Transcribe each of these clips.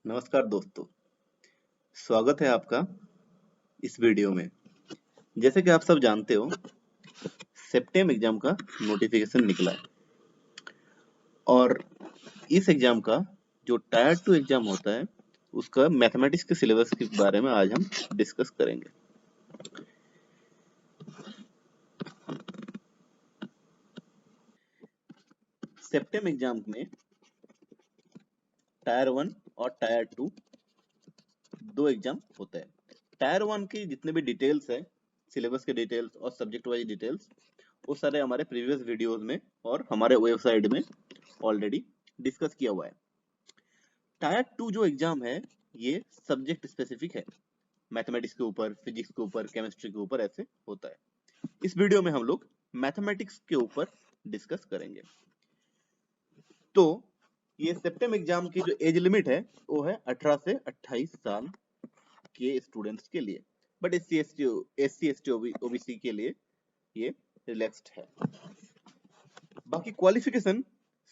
नमस्कार दोस्तों, स्वागत है आपका इस वीडियो में। जैसे कि आप सब जानते हो, सेप्टेम एग्जाम का नोटिफिकेशन निकला है और इस एग्जाम का जो टायर 2 एग्जाम होता है, उसका मैथमेटिक्स के सिलेबस के बारे में आज हम डिस्कस करेंगे। सेप्टेम एग्जाम में टायर 1 और टायर 2 दो एग्जाम होता है। टायर 1 की जितने भी डिटेल्स है, सिलेबस के डिटेल्स और सब्जेक्ट वाइज डिटेल्स, वो सारे हमारे प्रीवियस वीडियोस में और हमारे वेबसाइट में ऑलरेडी डिस्कस किया हुआ है। टायर 2 जो एग्जाम है, ये सब्जेक्ट स्पेसिफिक है, मैथमेटिक्स के ऊपर, फिजिक्स के ऊपर, केमिस्ट्री के ऊपर ऐसे होता है। इस वीडियो में हम लोग मैथमेटिक्स के ऊपर डिस्कस करेंगे। तो ये सेप्टेम एग्जाम की जो एज लिमिट है, वो है 18 से 28 साल के स्टूडेंट्स के लिए, बट एससी एसटी ओबीसी के लिए ये रिलैक्स्ड है। बाकी क्वालिफिकेशन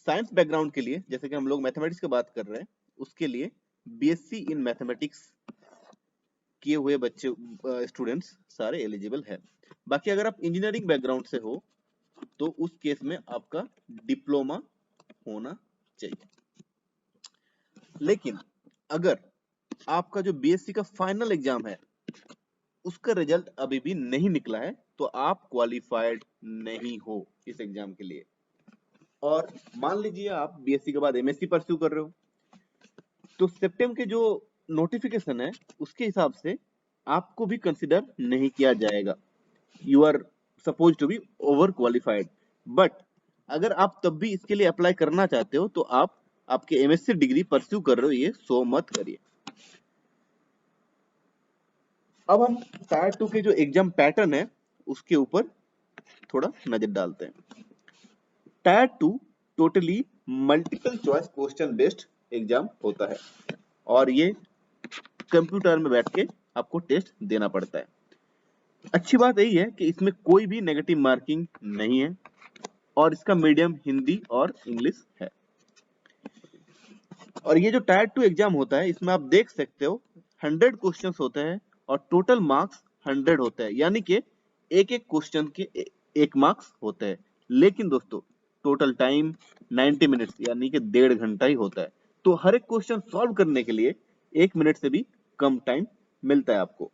साइंस बैकग्राउंड के लिए, जैसे कि हम लोग मैथमेटिक्स की बात कर रहे हैं, उसके लिए बीएससी इन मैथमेटिक्स किए हुए बच्चे स्टूडेंट्स सारे एलिजिबल है। बाकी अगर आप इंजीनियरिंग बैकग्राउंड से हो तो उस केस में आपका डिप्लोमा होना चाहिए। लेकिन अगर आपका जो बीएससी का फाइनल एग्जाम है, उसका रिजल्ट अभी भी नहीं निकला है, तो आप क्वालिफाइड नहीं हो इस एग्जाम के लिए। और मान लीजिए आप बीएससी के बाद एमएससी परस्यू कर रहे हो, तो सेप्टेम के जो नोटिफिकेशन है, उसके हिसाब से आपको भी कंसिडर नहीं किया जाएगा। You are suppose to be over qualified. But अगर आप तब भी इसके लिए अप्लाई करना चाहते हो, तो आप आपके एमएससी डिग्री परस्यू कर रहे हो, ये सो मत करिए। अब हम टायर 2 के जो एग्जाम पैटर्न है, उसके ऊपर थोड़ा नजर डालते हैं। Tyre 2 totally multiple choice question based exam होता है और ये कंप्यूटर में बैठ के आपको टेस्ट देना पड़ता है। अच्छी बात यही है कि इसमें कोई भी नेगेटिव मार्किंग नहीं है और इसका मीडियम हिंदी और इंग्लिश है। और ये जो टायर 2 एग्जाम होता है, इसमें आप देख सकते हो 100 क्वेश्चंस होते हैं और टोटल मार्क्स 100 होते हैं, यानी कि एक एक क्वेश्चन के एक मार्क्स होते हैं। लेकिन दोस्तों, टोटल टाइम 90 मिनट्स यानी कि 1.5 घंटा ही होता है। तो हर एक क्वेश्चन सॉल्व करने के लिए 1 मिनट से भी कम टाइम मिलता है आपको।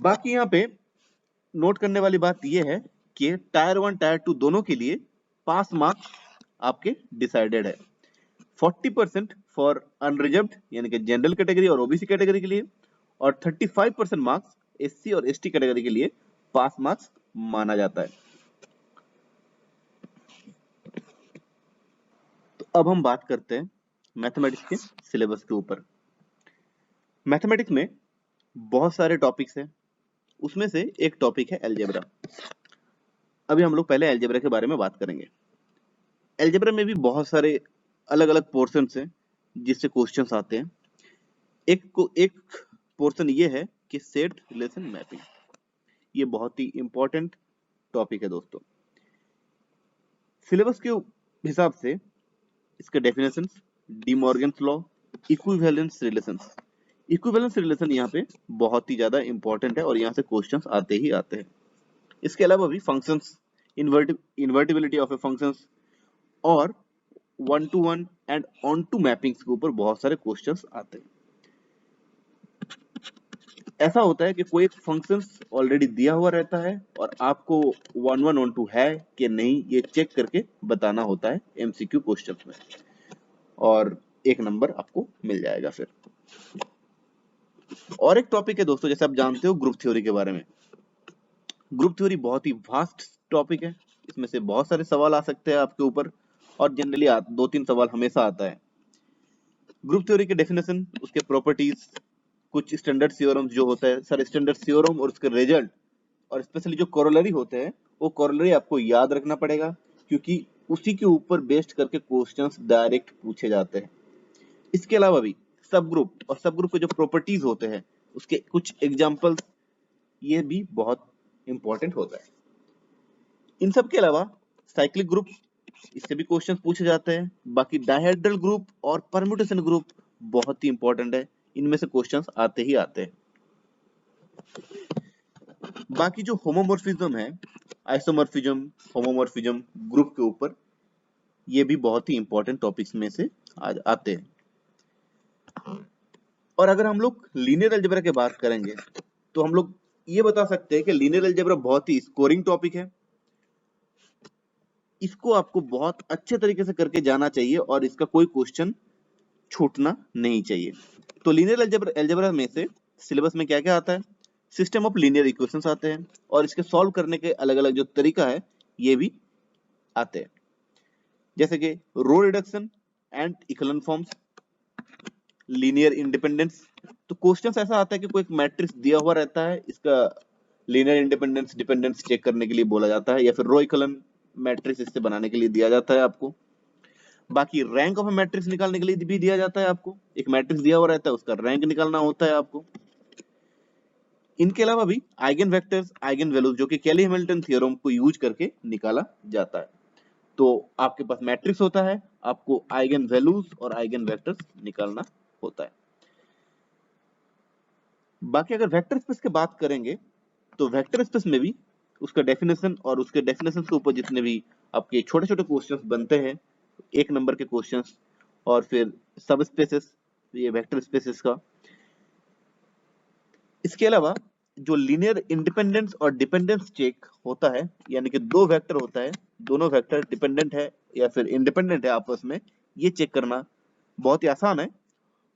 बाकी यहाँ पे नोट करने वाली बात यह है कि टायर 1 टायर 2 दोनों के लिए पास मार्क्स आपके डिसाइडेड है। 40% फॉर अनरिजर्व्ड यानी कि जनरल कैटेगरी और ओबीसी कैटेगरी के लिए, और 35% मार्क्स एससी और एसटी कैटेगरी के लिए पास मार्क्स माना जाता है। तो अब हम बात करते हैं मैथमेटिक्स के सिलेबस के ऊपर। मैथमेटिक्स में बहुत सारे टॉपिक्स हैं, उसमें से एक टॉपिक है अलजेब्रा। अभी हम लोग पहले अलजेब्रा के बारे में बात करेंगे। अलजेब्रा में भी बहुत सारे अलग अलग पोर्शंस हैं जिससे क्वेश्चंस आते हैं। एक पोर्शन ये है कि सेट रिलेशन मैपिंग, ये बहुत ही इंपॉर्टेंट टॉपिक है दोस्तों। सिलेबस के हिसाब से इसके definitions, D Morgan's law, equivalence relations. Equivalence relation यहाँ पे बहुत ही ज्यादा इंपॉर्टेंट है और यहाँ से क्वेश्चंस आते ही आते हैं। इसके अलावा भी फंक्शंस, इन्वर्टिबिलिटी ऑफ ए फंक्शंस और 1-to-1 एंड ऑन-टू मैपिंग्स के ऊपर बहुत सारे क्वेश्चंस आते हैं। ऐसा होता है कि कोई एक फंक्शन ऑलरेडी दिया हुआ रहता है और आपको 1-1 ऑन-टू है कि नहीं, ये चेक करके बताना होता है एमसीक्यू क्वेश्चंस में, और एक नंबर आपको मिल जाएगा फिर। और एक टॉपिक है दोस्तों, जैसे आप जानते हो ग्रुप थ्योरी के बारे में। ग्रुप थ्योरी बहुत ही वास्ट टॉपिक है, इसमें से बहुत सारे सवाल आ सकते हैं आपके ऊपर और जनरली 2-3 सवाल हमेशा आता है। ग्रुप थ्योरी के डेफिनेशन, उसके प्रॉपर्टीज, कुछ स्टैंडर्ड थ्योरम जो होता है, सर स्टैंडर्ड थ्योरम और उसके रिजल्ट, और स्पेशली जो कोरोलरी होते हैं, वो कोरोलरी आपको याद रखना पड़ेगा क्योंकि उसी के ऊपर बेस्ड करके क्वेश्चंस डायरेक्ट पूछे जाते हैं। इसके अलावा भी सब ग्रुप और सब ग्रुप के जो प्रॉपर्टीज होते हैं, उसके कुछ एग्जांपल्स, ये भी बहुत इंपॉर्टेंट होता है। इन सब के अलावा साइक्लिक ग्रुप, इससे भी क्वेश्चन पूछे जाते हैं। बाकी डायहेड्रल ग्रुप और परम्यूटेशन ग्रुप बहुत ही इंपॉर्टेंट है, इनमें से क्वेश्चंस आते ही आते हैं। बाकी जो होमोमॉर्फिज्म है, आइसोमॉर्फिज्म, होमोमॉर्फिज्म ग्रुप के ऊपर, ये भी बहुत ही इंपॉर्टेंट टॉपिक्स में से आते हैं। और अगर हम लोग लीनियर अलजेब्रा की बात करेंगे तो हम लोग ये बता सकते हैं कि लीनियर अलजेब्रा बहुत ही स्कोरिंग टॉपिक है। इसको आपको बहुत अच्छे तरीके से करके जाना चाहिए और इसका कोई क्वेश्चन छूटना नहीं चाहिए। तो लीनियर अलजेब्रा में से सिलेबस में क्या क्या आता है? सिस्टम ऑफ लीनियर इक्वेशंस आते हैं और इसके सॉल्व करने के अलग अलग जो तरीका है ये भी आते हैं, जैसे कि row reduction and echelon forms, linear independence. तो क्वेश्चन ऐसा आता है कि कोई एक मैट्रिक्स दिया हुआ रहता है, इसका लीनियर इंडिपेंडेंस डिपेंडेंस चेक करने के लिए बोला जाता है, या फिर रो इकोलन मैट्रिक्स इससे बनाने के लिए दिया जाता है आपको। बाकी रैंक ऑफ ए मैट्रिक्स निकालने के लिए भी दिया जाता है आपको, एक मैट्रिक्स दिया हुआ रहता है उसका रैंक निकालना होता है आपको। इनके अलावा भी आइगन वेक्टर्स, आइगन वैल्यूज जो कि कैली हैमिल्टन थ्योरम को यूज करके निकाला जाता है। तो आपके पास मैट्रिक्स होता है, आपको आइगन वैल्यूज और आइगन वेक्टर्स निकालना होता है। बाकी अगर वेक्टर स्पेस की बात करेंगे तो वेक्टर स्पेस में भी उसका डेफिनेशन और उसके डेफिनेशन के ऊपर जितने भी आपके छोटे छोटे क्वेश्चंस बनते हैं, एक नंबर के क्वेश्चंस, और फिर सब स्पेसेस, ये वेक्टर स्पेसेस का। इसके अलावा जो लीनियर इंडिपेंडेंस और डिपेंडेंस चेक होता है, यानी कि दो वेक्टर होता है, दोनों वेक्टर डिपेंडेंट है या फिर इंडिपेंडेंट है आपस में, ये चेक करना बहुत ही आसान है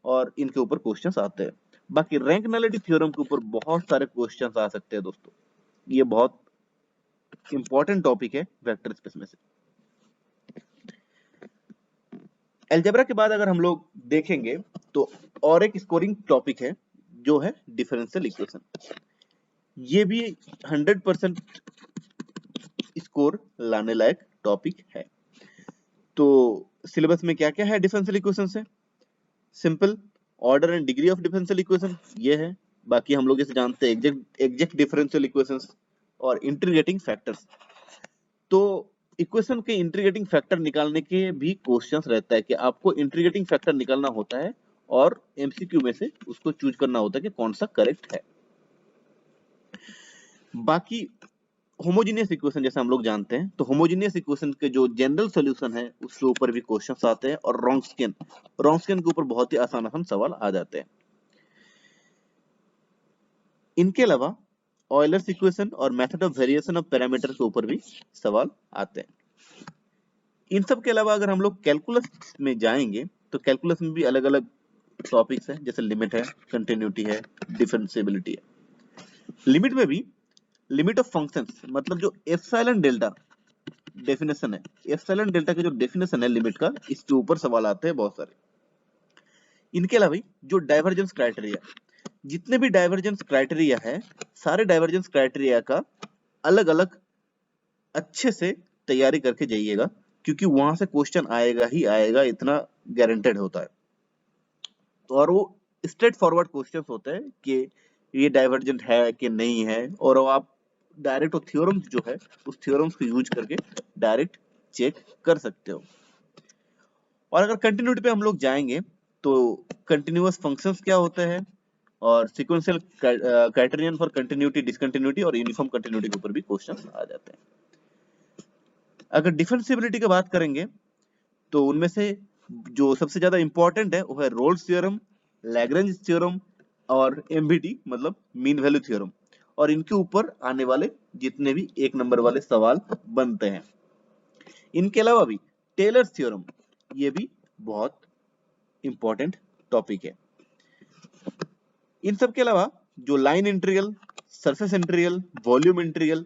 और इनके ऊपर क्वेश्चंस आते हैं। बाकी रैंक नलिटी थ्योरम के ऊपर बहुत सारे क्वेश्चंस आ सकते हैं दोस्तों, ये बहुत इंपॉर्टेंट टॉपिक है वेक्टर स्पेस में से। अलजेब्रा के बाद अगर हम लोग देखेंगे तो और एक स्कोरिंग टॉपिक है जो है डिफरेंशियल इक्वेशन। ये भी 100% स्कोर लाने लायक टॉपिक है। तो सिलेबस में क्या क्या है डिफरेंशियल इक्वेशन से? Simple, order and degree of differential equation ये है। बाकी हम लोग इसे जानते हैं एग्जैक्ट डिफरेंशियल इक्वेशंस और इंटीग्रेटिंग फैक्टर्स। तो इक्वेशन के इंटीग्रेटिंग फैक्टर निकालने के भी क्वेश्चंस रहता है कि आपको इंटीग्रेटिंग फैक्टर निकालना होता है और एमसीक्यू में से उसको चूज करना होता है कि कौन सा करेक्ट है। बाकी होमोजेनियस इक्वेशन जैसे हम लोग जानते हैं, तो होमोजेनियस इक्वेशन के जो जनरल सॉल्यूशन है उसके ऊपर भी क्वेश्चंस आते हैं, और रॉन्स्कियन के ऊपर बहुत ही आसान आसान सवाल आ जाते हैं। इनके अलावा ऑयलर्स इक्वेशन और method of variation of parameter के ऊपर भी सवाल आते हैं। इन सब के अलावा अगर हम लोग कैलकुलस में जाएंगे तो कैलकुलस में भी अलग अलग टॉपिक्स हैं, जैसे लिमिट है, कंटिन्यूटी है, डिफरेंशिएबिलिटी है। लिमिट में भी लिमिट ऑफ फंक्शंस, मतलब जो एप्सिलॉन डेल्टा डेफिनेशन है, एप्सिलॉन डेल्टा का जो डेफिनेशन है लिमिट का, इसके ऊपर सवाल आते हैं बहुत सारे। इनके अलावा जो डाइवर्जेंस क्राइटेरिया, जितने भी डाइवर्जेंस क्राइटेरिया है, सारे डाइवर्जेंस क्राइटेरिया का अलग अलग अच्छे से तैयारी करके जाइएगा, क्योंकि वहां से क्वेश्चन आएगा ही आएगा, इतना गारंटेड होता है। और वो स्ट्रेट फॉरवर्ड क्वेश्चंस होते हैं कि ये डाइवर्जेंट है कि नहीं है, और वो आप डायरेक्ट थ्योरम्स जो है उस थ्योरम्स को यूज करके डायरेक्ट चेक कर सकते हो। और अगर कंटिन्यूटी पे हम लोग जाएंगे तो कंटिन्यूअस फंक्शंस क्या होते हैं, और sequential criterion for continuity, discontinuity और यूनिफॉर्म कंटिन्यूटी के ऊपर भी क्वेश्चंस आ जाते हैं। अगर डिफरेंशिएबिलिटी की बात करेंगे तो उनमें से जो सबसे ज्यादा इंपॉर्टेंट है वो है रोल्स थ्योरम, लैग्रेंज थ्योरम और एमवीटी मतलब मीन वैल्यू थ्योरम, और इनके ऊपर आने वाले जितने भी एक नंबर वाले सवाल बनते हैं। इनके अलावा भी टेलर्स थ्योरम, ये भी बहुत इंपॉर्टेंट टॉपिक है। इन सब के अलावा जो line integral, surface integral, volume integral,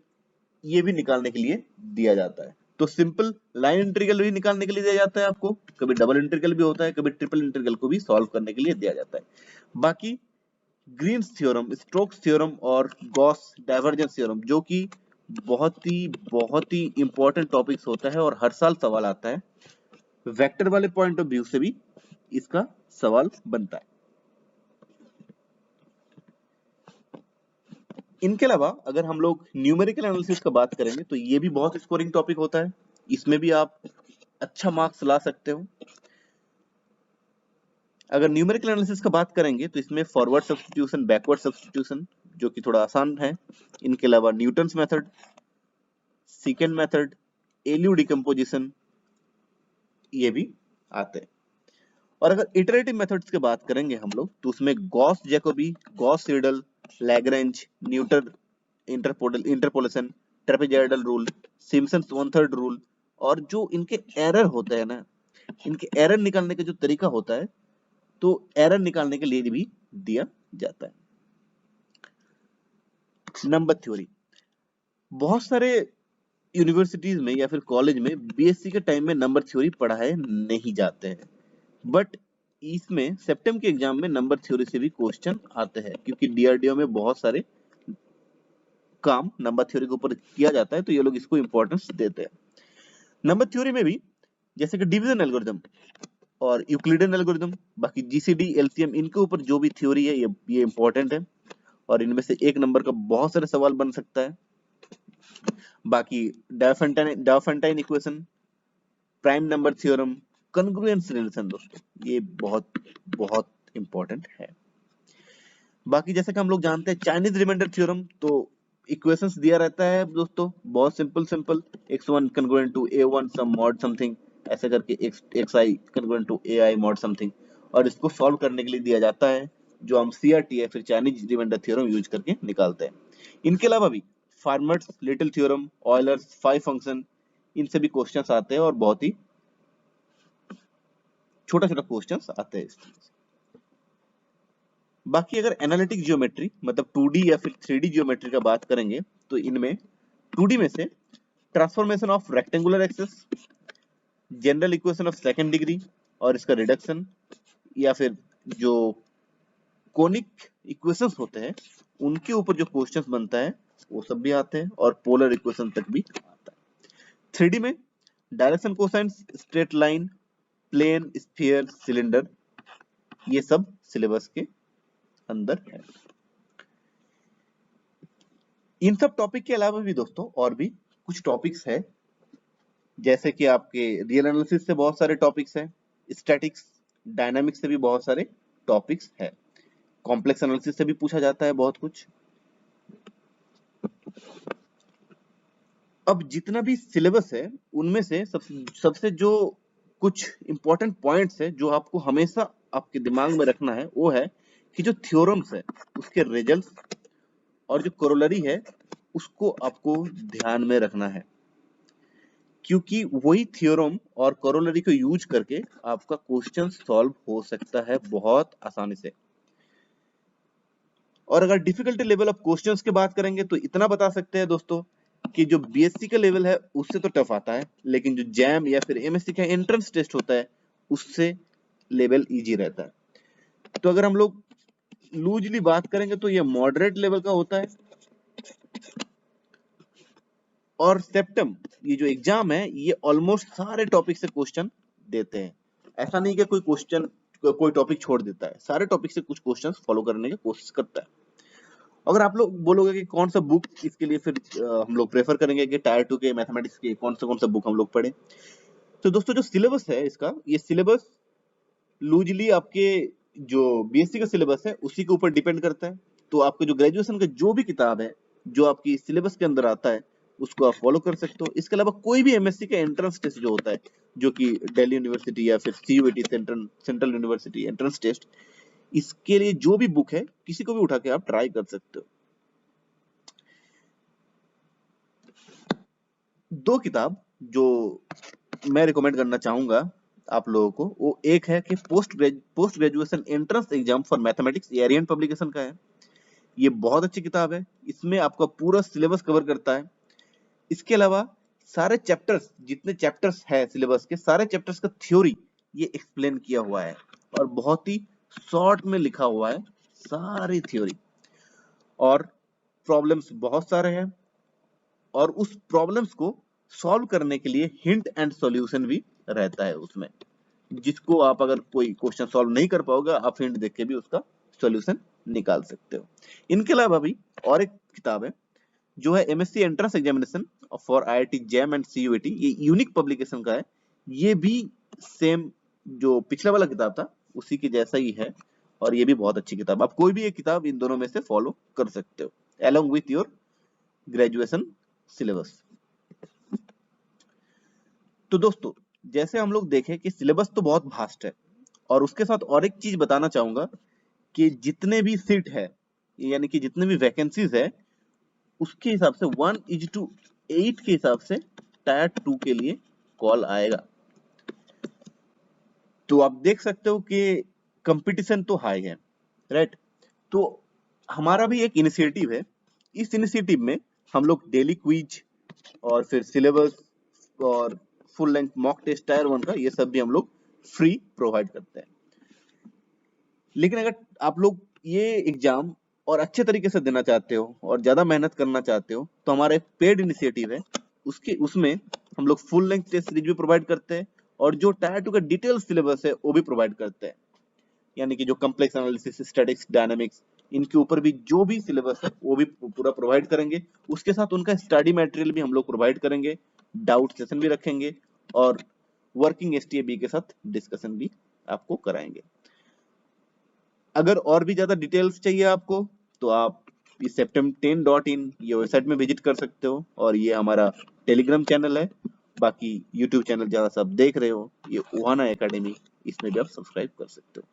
ये भी निकालने के लिए दिया जाता है। तो सिंपल लाइन इंटीग्रल भी निकालने के लिए दिया जाता है आपको, कभी डबल इंटीग्रल भी होता है, कभी ट्रिपल इंटीग्रल को भी सॉल्व करने के लिए दिया जाता है। बाकी ग्रीन्स थ्योरम, स्टोक्स थ्योरम और गॉस डाइवर्जेंस थ्योरम, जो कि बहुत ही इंपॉर्टेंट टॉपिक्स होता है और हर साल सवाल आता है, वेक्टर वाले पॉइंट ऑफ व्यू से भी इसका सवाल बनता है। इनके अलावा अगर हम लोग न्यूमेरिकल एनालिसिस का बात करेंगे तो ये भी बहुत स्कोरिंग टॉपिक होता है। इसमें भी आप अच्छा मार्क्स ला सकते हो। अगर न्यूमेरिकल एनालिसिस का बात करेंगे तो इसमें फॉरवर्ड सब्स्टिट्यूशन, बैकवर्ड सब्स्टिट्यूशन जो कि थोड़ा आसान है, इनके अलावा Newton's method, second method, LU decomposition, ये भी आते हैं। और अगर इटरेटिव मेथड्स की बात करेंगे हम लोग तो उसमें Gauss Jacobi, Gauss Seidel, Lagrange, Newton interpolation, trapezoidal rule, Simpson's one third rule, और जो इनके एरर होते हैं ना, इनके एरर निकालने का जो तरीका होता है, तो एरर निकालने के लिए भी दिया जाता है। नंबर थ्योरी, बहुत सारे यूनिवर्सिटीज में या फिर कॉलेज में बीएससी के टाइम में नंबर थ्योरी पढ़ाए नहीं जाते हैं, बट इसमें सेप्टेम के एग्जाम में नंबर थ्योरी से भी क्वेश्चन आते हैं, क्योंकि डीआरडीओ में बहुत सारे काम नंबर थ्योरी के ऊपर किया जाता है, तो ये लोग इसको इंपॉर्टेंस देते हैं। नंबर थ्योरी में भी जैसे कि डिवीजन एल्गोरिथम और यूक्लिडियन एल्गोरिथम, बाकी जीसीडी, एलसीएम, इनके ऊपर जो भी थ्योरी है ये इंपॉर्टेंट है, और इनमें से एक नंबर का बहुत सारे सवाल बन सकता है। बाकी Diophantine equation, prime number theorem, congruence relation, दोस्तों ये बहुत बहुत इंपॉर्टेंट है। बाकी जैसे कि हम लोग जानते हैं चाइनीज रिमाइंडर थ्योरम, तो इक्वेशंस दिया रहता है दोस्तों, बहुत simple, x1 congruent to a1 some mod something, ऐसे करके xi congruent to ai mod something, और इसको सॉल्व करने के लिए दिया जाता है, जो हम सीआरटी या फिर चाइनीज रिमाइंडर थ्योरम यूज करके निकालते हैं। इनके अलावा भी Fermat's little theorem, Euler's 5 function, इनसे भी क्वेश्चंस आते हैं, और बहुत ही छोटा क्वेश्चंस आते हैं इसमें। बाकी अगर एनालिटिक जियोमेट्री मतलब 2D या फिर 3D जियोमेट्री का बात करेंगे तो इनमें 2D में से transformation of rectangular axis, general equation of second degree और इसका रिडक्शन, या फिर जो कोनिक इक्वेशंस होते हैं उनके ऊपर जो क्वेश्चंस बनता है वो सब भी आते हैं, और पोलर इक्वेशन तक भी आता है। 3D में direction cosines, straight line, plane, sphere, cylinder, ये सब सिलेबस के अंदर है। इन सब टॉपिक के अलावा भी दोस्तों और भी कुछ टॉपिक्स है, जैसे कि आपके रियल एनालिसिस से बहुत सारे टॉपिक्स हैं, स्टैटिक्स, डायनामिक्स से भी बहुत सारे टॉपिक्स है, कॉम्प्लेक्स एनालिसिस से भी पूछा जाता है बहुत कुछ। अब जितना भी सिलेबस है उनमें से सबसे जो कुछ इंपॉर्टेंट पॉइंट्स है जो आपको हमेशा आपके दिमाग में रखना है, वो है कि जो थ्योरम्स है उसके रिजल्ट्स और जो कोरोलरी है उसको आपको ध्यान में रखना है, क्योंकि वही थ्योरम और कोरोलरी को यूज करके आपका क्वेश्चन सॉल्व हो सकता है बहुत आसानी से। और अगर डिफिकल्टी लेवल ऑफ क्वेश्चंस की बात करेंगे तो इतना बता सकते हैं दोस्तों कि जो बीएससी का लेवल है उससे तो टफ आता है, लेकिन जो जैम या फिर एमएससी का एंट्रेंस टेस्ट होता है उससे लेवल इजी रहता है। तो अगर हम लोग लूजली बात करेंगे तो ये मॉडरेट लेवल का होता है, और सेप्टम ये जो एग्जाम है ये ऑलमोस्ट सारे टॉपिक से क्वेश्चन देते हैं, ऐसा नहीं कि कोई टॉपिक छोड़ देता है, सारे टॉपिक से कुछ क्वेश्चंस फॉलो करने की कोशिश करता है। अगर आप लोग बोलोगे कि कौन सा बुक इसके लिए फिर हम लोग प्रेफर करेंगे कि टायर 2 के मैथमेटिक्स के कौन सा बुक हम लोग पढ़ें, तो दोस्तों जो सिलेबस है इसका, ये सिलेबस लूजली आपके जो बीएससी का सिलेबस है उसी के ऊपर डिपेंड करता है। तो आपके जो ग्रेजुएशन का जो भी किताब है जो आपकी सिलेबस के अंदर आता है उसको आप फॉलो कर सकते हो। इसके अलावा कोई भी एमएससी का एंट्रेंस टेस्ट जो होता है, जो कि दिल्ली यूनिवर्सिटी या फिर CUET central university entrance test, इसके लिए जो भी बुक है किसी को भी उठा के आप ट्राई कर सकते हो। दो किताब जो मैं रिकमेंड करना चाहूंगा आप लोगों को, वो एक है कि post graduation entrance exam for mathematics, ये एरियन पब्लिकेशन का है। ये बहुत अच्छी किताब है, इसमें आपका पूरा सिलेबस कवर करता है। इसके अलावा सारे चैप्टर्स, जितने चैप्टर्स है सिलेबस के, सारे चैप्टर्स का थ्योरी ये एक्सप्लेन किया हुआ है, और बहुत ही शॉर्ट में लिखा हुआ है सारी थ्योरी, और प्रॉब्लम्स बहुत सारे हैं, और उस प्रॉब्लम्स को सॉल्व करने के लिए हिंट एंड सॉल्यूशन भी रहता है उसमें, जिसको आप अगर कोई क्वेश्चन सॉल्व नहीं कर पाओगे आप हिंट देख के भी उसका सॉल्यूशन निकाल सकते हो। इनके अलावा भी और एक किताब है जो है MSc entrance examination for IIT jam and CUET, ये यूनिक पब्लिकेशन का है। ये भी सेम जो पिछला वाला किताब था उसी के जैसा ही है, और ये भी बहुत अच्छी किताब। आप कोई भी एक किताब इन दोनों में से फॉलो कर सकते हो along with your graduation syllabus. तो दोस्तों, जैसे हम लोग देखें कि सिलेबस तो बहुत भास्ट है, और उसके साथ और एक चीज बताना चाहूंगा कि जितने भी सीट है, यानी कि जितने भी वैकेंसीज है, उसके हिसाब से 1:8 के हिसाब से टायर 2 के लिए कॉल आएगा। तो आप देख सकते हो कि कंपटीशन तो हाई है, राइट। तो हमारा भी एक इनिशिएटिव है। इस इनिशिएटिव में हम लोग डेली क्विज और फिर सिलेबस और full length mock test tier 1 का ये सब भी हम लोग फ्री प्रोवाइड करते हैं। लेकिन अगर आप लोग ये एग्जाम और अच्छे तरीके से देना चाहते हो और ज्यादा मेहनत करना चाहते हो, तो हमारा एक पेड इनिशिएटिव है, उसमें हम लोग फुल लेंथ टेस्ट सीरीज भी प्रोवाइड करते हैं, और जो टायर 2 का डिटेल सिलेबस है वो भी प्रोवाइड करते हैं। यानी कि जो कम्प्लेक्स एनालिसिस, स्टैटिक्स, डायनामिक्स, इनके ऊपर भी जो भी सिलेबस है वो भी पूरा प्रोवाइड करेंगे। उसके साथ उनका स्टडी मटेरियल भी हम लोग प्रोवाइड करेंगे, डाउट सेशन भी रखेंगे, और वर्किंग एसटीएबी के साथ डिस्कशन भी आपको कराएंगे। अगर और भी ज्यादा डिटेल्स चाहिए आपको, तो आप इस septem10.in ये वेबसाइट में विजिट कर सकते हो, और ये हमारा टेलीग्राम चैनल है। बाकी यूट्यूब चैनल जहाँ से आप देख रहे हो, ये ओहाना एकेडमी, इसमें भी आप सब्सक्राइब कर सकते हो।